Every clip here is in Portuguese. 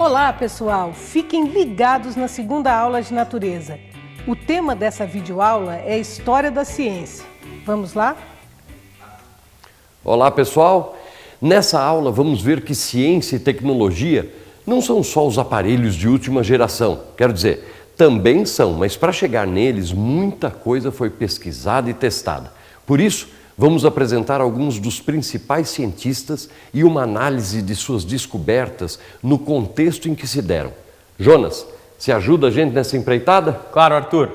Olá, pessoal! Fiquem ligados na segunda aula de natureza. O tema dessa videoaula é a História da Ciência. Vamos lá? Olá, pessoal! Nessa aula vamos ver que ciência e tecnologia não são só os aparelhos de última geração. Quero dizer, também são, mas para chegar neles muita coisa foi pesquisada e testada. Por isso, vamos apresentar alguns dos principais cientistas e uma análise de suas descobertas no contexto em que se deram. Jonas, você ajuda a gente nessa empreitada? Claro, Arthur.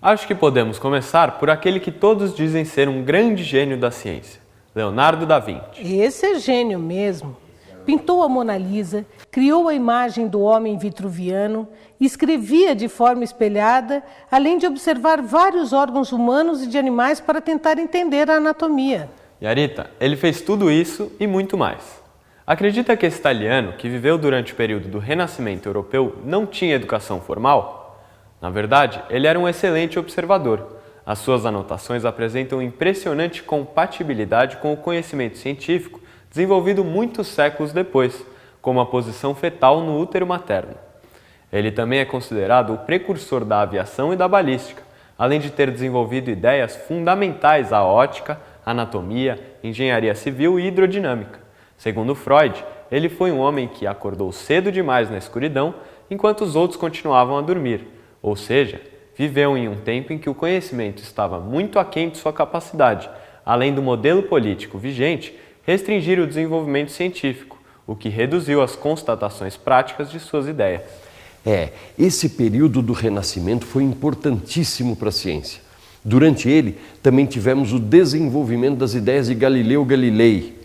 Acho que podemos começar por aquele que todos dizem ser um grande gênio da ciência, Leonardo da Vinci. Esse é gênio mesmo. Pintou a Mona Lisa, criou a imagem do homem vitruviano, escrevia de forma espelhada, além de observar vários órgãos humanos e de animais para tentar entender a anatomia. E Arita, ele fez tudo isso e muito mais. Acredita que esse italiano, que viveu durante o período do Renascimento europeu, não tinha educação formal? Na verdade, ele era um excelente observador. As suas anotações apresentam impressionante compatibilidade com o conhecimento científico desenvolvido muitos séculos depois, como a posição fetal no útero materno. Ele também é considerado o precursor da aviação e da balística, além de ter desenvolvido ideias fundamentais à ótica, anatomia, engenharia civil e hidrodinâmica. Segundo Freud, ele foi um homem que acordou cedo demais na escuridão, enquanto os outros continuavam a dormir, ou seja, viveu em um tempo em que o conhecimento estava muito aquém de sua capacidade, além do modelo político vigente restringir o desenvolvimento científico, o que reduziu as constatações práticas de suas ideias. Esse período do Renascimento foi importantíssimo para a ciência. Durante ele, também tivemos o desenvolvimento das ideias de Galileu Galilei.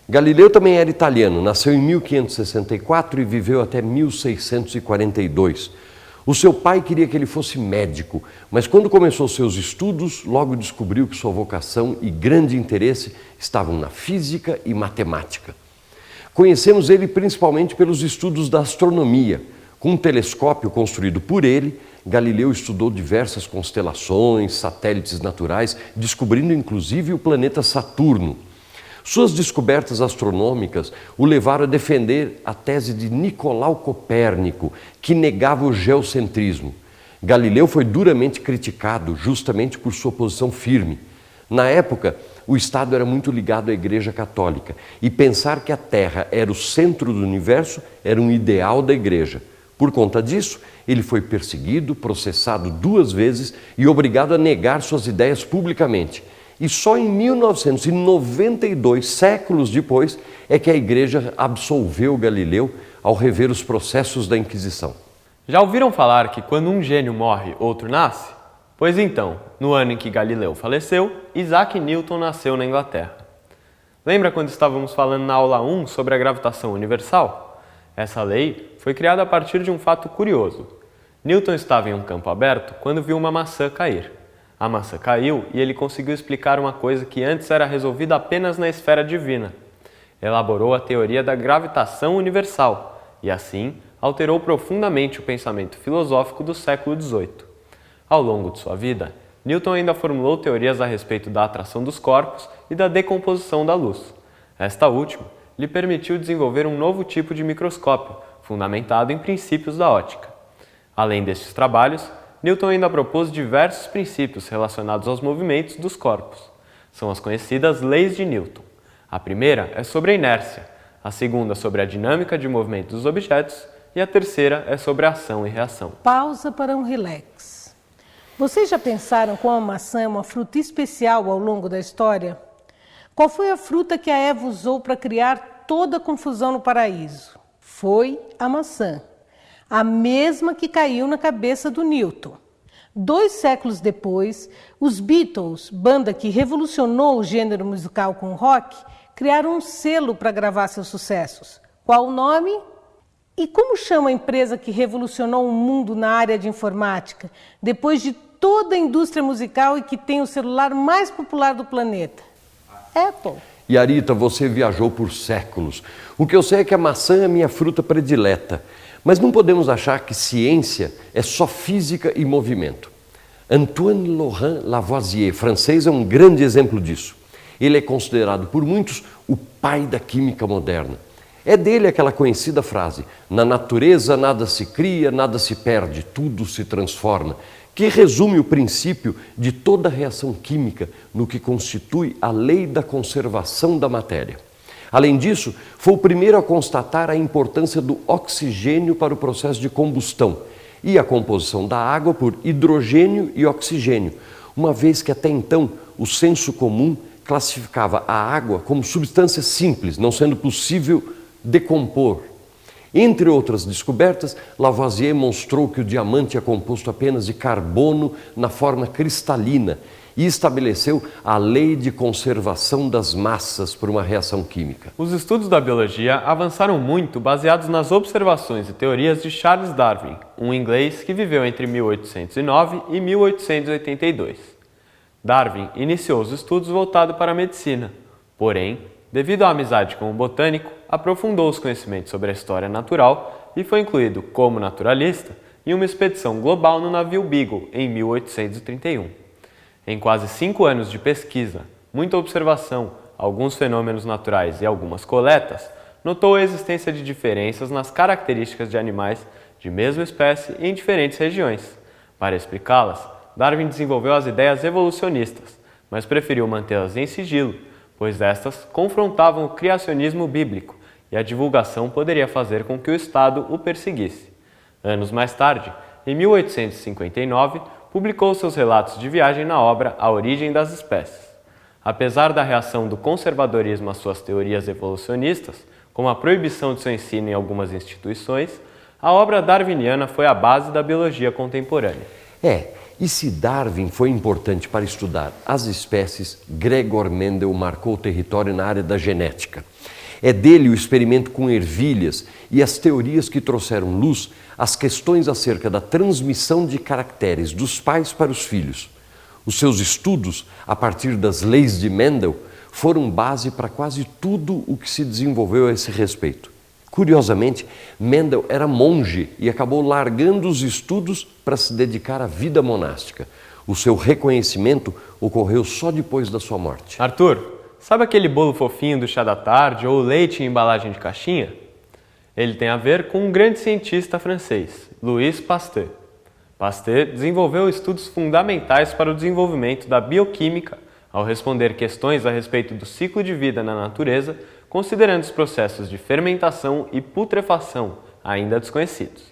Galileu também era italiano, nasceu em 1564 e viveu até 1642. O seu pai queria que ele fosse médico, mas quando começou seus estudos, logo descobriu que sua vocação e grande interesse estavam na física e matemática. Conhecemos ele principalmente pelos estudos da astronomia. Com um telescópio construído por ele, Galileu estudou diversas constelações, satélites naturais, descobrindo inclusive o planeta Saturno. Suas descobertas astronômicas o levaram a defender a tese de Nicolau Copérnico, que negava o geocentrismo. Galileu foi duramente criticado justamente por sua posição firme. Na época, o Estado era muito ligado à Igreja Católica e pensar que a Terra era o centro do universo era um ideal da Igreja. Por conta disso, ele foi perseguido, processado 2 vezes e obrigado a negar suas ideias publicamente. E só em 1992, séculos depois, é que a Igreja absolveu Galileu ao rever os processos da Inquisição. Já ouviram falar que quando um gênio morre, outro nasce? Pois então, no ano em que Galileu faleceu, Isaac Newton nasceu na Inglaterra. Lembra quando estávamos falando na aula 1 sobre a gravitação universal? Essa lei foi criada a partir de um fato curioso. Newton estava em um campo aberto quando viu uma maçã cair. A maçã caiu e ele conseguiu explicar uma coisa que antes era resolvida apenas na esfera divina. Elaborou a teoria da gravitação universal e, assim, alterou profundamente o pensamento filosófico do século XVIII. Ao longo de sua vida, Newton ainda formulou teorias a respeito da atração dos corpos e da decomposição da luz. Esta última lhe permitiu desenvolver um novo tipo de microscópio, fundamentado em princípios da ótica. Além destes trabalhos, Newton ainda propôs diversos princípios relacionados aos movimentos dos corpos. São as conhecidas leis de Newton. A primeira é sobre a inércia, a segunda sobre a dinâmica de movimento dos objetos e a terceira é sobre a ação e reação. Pausa para um relax. Vocês já pensaram como a maçã é uma fruta especial ao longo da história? Qual foi a fruta que a Eva usou para criar toda a confusão no paraíso? Foi a maçã. A mesma que caiu na cabeça do Newton. 2 séculos depois, os Beatles, banda que revolucionou o gênero musical com o rock, criaram um selo para gravar seus sucessos. Qual o nome? E como chama a empresa que revolucionou o mundo na área de informática, depois de toda a indústria musical e que tem o celular mais popular do planeta? Apple. E Arita, você viajou por séculos. O que eu sei é que a maçã é a minha fruta predileta. Mas não podemos achar que ciência é só física e movimento. Antoine Laurent Lavoisier, francês, é um grande exemplo disso. Ele é considerado por muitos o pai da química moderna. É dele aquela conhecida frase: na natureza nada se cria, nada se perde, tudo se transforma, que resume o princípio de toda reação química no que constitui a lei da conservação da matéria. Além disso, foi o primeiro a constatar a importância do oxigênio para o processo de combustão e a composição da água por hidrogênio e oxigênio, uma vez que até então o senso comum classificava a água como substância simples, não sendo possível decompor. Entre outras descobertas, Lavoisier mostrou que o diamante é composto apenas de carbono na forma cristalina e estabeleceu a lei de conservação das massas por uma reação química. Os estudos da biologia avançaram muito baseados nas observações e teorias de Charles Darwin, um inglês que viveu entre 1809 e 1882. Darwin iniciou os estudos voltados para a medicina, porém, devido à amizade com o botânico, aprofundou os conhecimentos sobre a história natural e foi incluído como naturalista em uma expedição global no navio Beagle em 1831. Em quase 5 anos de pesquisa, muita observação, alguns fenômenos naturais e algumas coletas, notou a existência de diferenças nas características de animais de mesma espécie em diferentes regiões. Para explicá-las, Darwin desenvolveu as ideias evolucionistas, mas preferiu mantê-las em sigilo, pois estas confrontavam o criacionismo bíblico e a divulgação poderia fazer com que o Estado o perseguisse. Anos mais tarde, em 1859, publicou seus relatos de viagem na obra A Origem das Espécies. Apesar da reação do conservadorismo às suas teorias evolucionistas, como a proibição de seu ensino em algumas instituições, a obra darwiniana foi a base da biologia contemporânea. E se Darwin foi importante para estudar as espécies, Gregor Mendel marcou o território na área da genética. É dele o experimento com ervilhas e as teorias que trouxeram luz às questões acerca da transmissão de caracteres dos pais para os filhos. Os seus estudos, a partir das leis de Mendel, foram base para quase tudo o que se desenvolveu a esse respeito. Curiosamente, Mendel era monge e acabou largando os estudos para se dedicar à vida monástica. O seu reconhecimento ocorreu só depois da sua morte. Arthur, sabe aquele bolo fofinho do chá da tarde ou leite em embalagem de caixinha? Ele tem a ver com um grande cientista francês, Louis Pasteur. Pasteur desenvolveu estudos fundamentais para o desenvolvimento da bioquímica ao responder questões a respeito do ciclo de vida na natureza, considerando os processos de fermentação e putrefação ainda desconhecidos.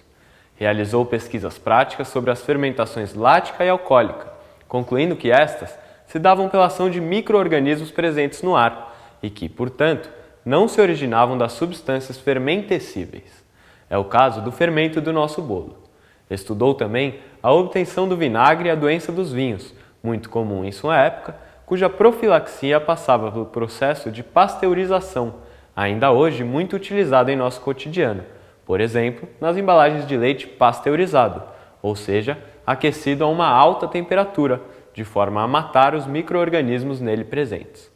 Realizou pesquisas práticas sobre as fermentações lática e alcoólica, concluindo que estas se davam pela ação de micro-organismos presentes no ar e que, portanto, não se originavam das substâncias fermentescíveis. É o caso do fermento do nosso bolo. Estudou também a obtenção do vinagre e a doença dos vinhos, muito comum em sua época, cuja profilaxia passava pelo processo de pasteurização, ainda hoje muito utilizado em nosso cotidiano, por exemplo, nas embalagens de leite pasteurizado, ou seja, aquecido a uma alta temperatura, de forma a matar os micro-organismos nele presentes.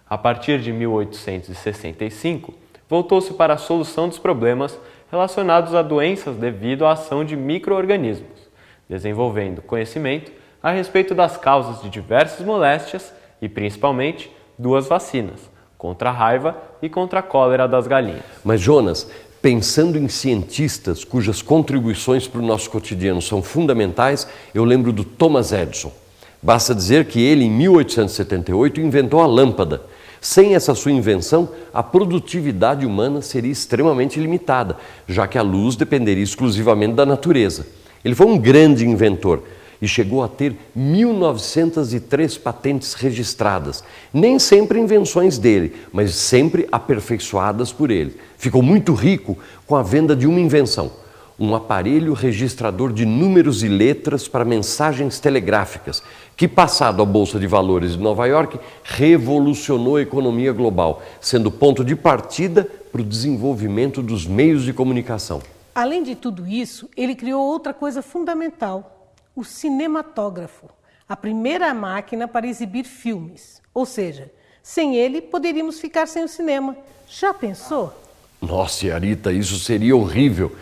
A partir de 1865, voltou-se para a solução dos problemas relacionados a doenças devido à ação de micro-organismos, desenvolvendo conhecimento a respeito das causas de diversas moléstias e, principalmente, 2 vacinas, contra a raiva e contra a cólera das galinhas. Mas, Jonas, pensando em cientistas cujas contribuições para o nosso cotidiano são fundamentais, eu lembro do Thomas Edison. Basta dizer que ele, em 1878, inventou a lâmpada. Sem essa sua invenção, a produtividade humana seria extremamente limitada, já que a luz dependeria exclusivamente da natureza. Ele foi um grande inventor e chegou a ter 1903 patentes registradas. Nem sempre invenções dele, mas sempre aperfeiçoadas por ele. Ficou muito rico com a venda de uma invenção: um aparelho registrador de números e letras para mensagens telegráficas, que, passado à Bolsa de Valores de Nova York, revolucionou a economia global, sendo ponto de partida para o desenvolvimento dos meios de comunicação. Além de tudo isso, ele criou outra coisa fundamental: o cinematógrafo, a primeira máquina para exibir filmes. Ou seja, sem ele, poderíamos ficar sem o cinema. Já pensou? Nossa, Yarita, isso seria horrível.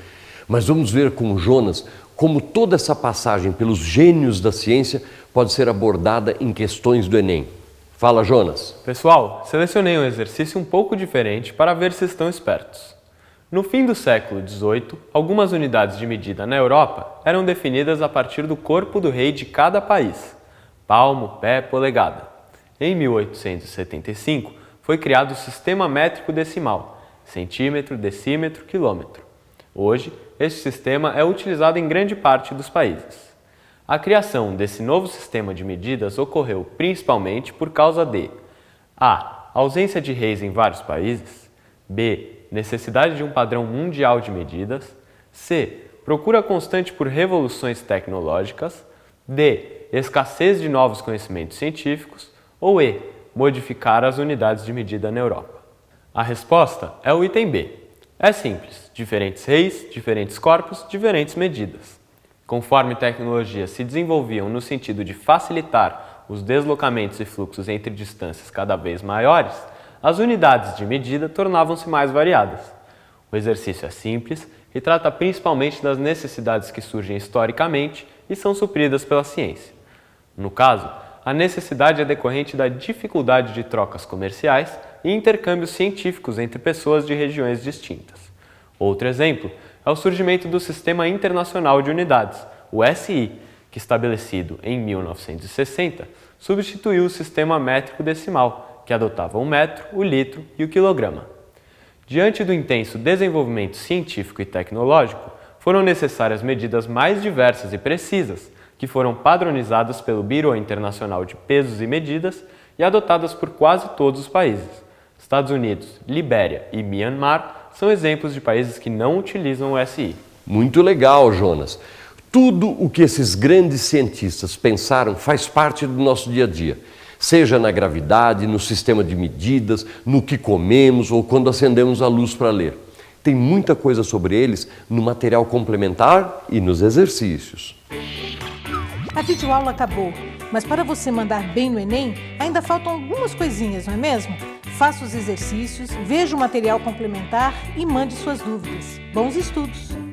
Mas vamos ver com Jonas como toda essa passagem pelos gênios da ciência pode ser abordada em questões do Enem. Fala, Jonas. Pessoal, selecionei um exercício um pouco diferente para ver se estão espertos. No fim do século XVIII, algumas unidades de medida na Europa eram definidas a partir do corpo do rei de cada país: palmo, pé, polegada. Em 1875, foi criado o Sistema Métrico Decimal: centímetro, decímetro, quilômetro. Hoje, este sistema é utilizado em grande parte dos países. A criação desse novo sistema de medidas ocorreu principalmente por causa de a. Ausência de reis em vários países. B. Necessidade de um padrão mundial de medidas. C. Procura constante por revoluções tecnológicas. D. Escassez de novos conhecimentos científicos. Ou E. Modificar as unidades de medida na Europa. A resposta é o item B. É simples: diferentes reis, diferentes corpos, diferentes medidas. Conforme tecnologias se desenvolviam no sentido de facilitar os deslocamentos e fluxos entre distâncias cada vez maiores, as unidades de medida tornavam-se mais variadas. O exercício é simples e trata principalmente das necessidades que surgem historicamente e são supridas pela ciência. No caso, a necessidade é decorrente da dificuldade de trocas comerciais e intercâmbios científicos entre pessoas de regiões distintas. Outro exemplo é o surgimento do Sistema Internacional de Unidades, o SI, que, estabelecido em 1960, substituiu o Sistema Métrico Decimal, que adotava o metro, o litro e o quilograma. Diante do intenso desenvolvimento científico e tecnológico, foram necessárias medidas mais diversas e precisas, que foram padronizadas pelo Bureau Internacional de Pesos e Medidas e adotadas por quase todos os países. Estados Unidos, Libéria e Myanmar são exemplos de países que não utilizam o SI. Muito legal, Jonas. Tudo o que esses grandes cientistas pensaram faz parte do nosso dia a dia, seja na gravidade, no sistema de medidas, no que comemos ou quando acendemos a luz para ler. Tem muita coisa sobre eles no material complementar e nos exercícios. A videoaula acabou, mas para você mandar bem no Enem, ainda faltam algumas coisinhas, não é mesmo? Faça os exercícios, veja o material complementar e mande suas dúvidas. Bons estudos!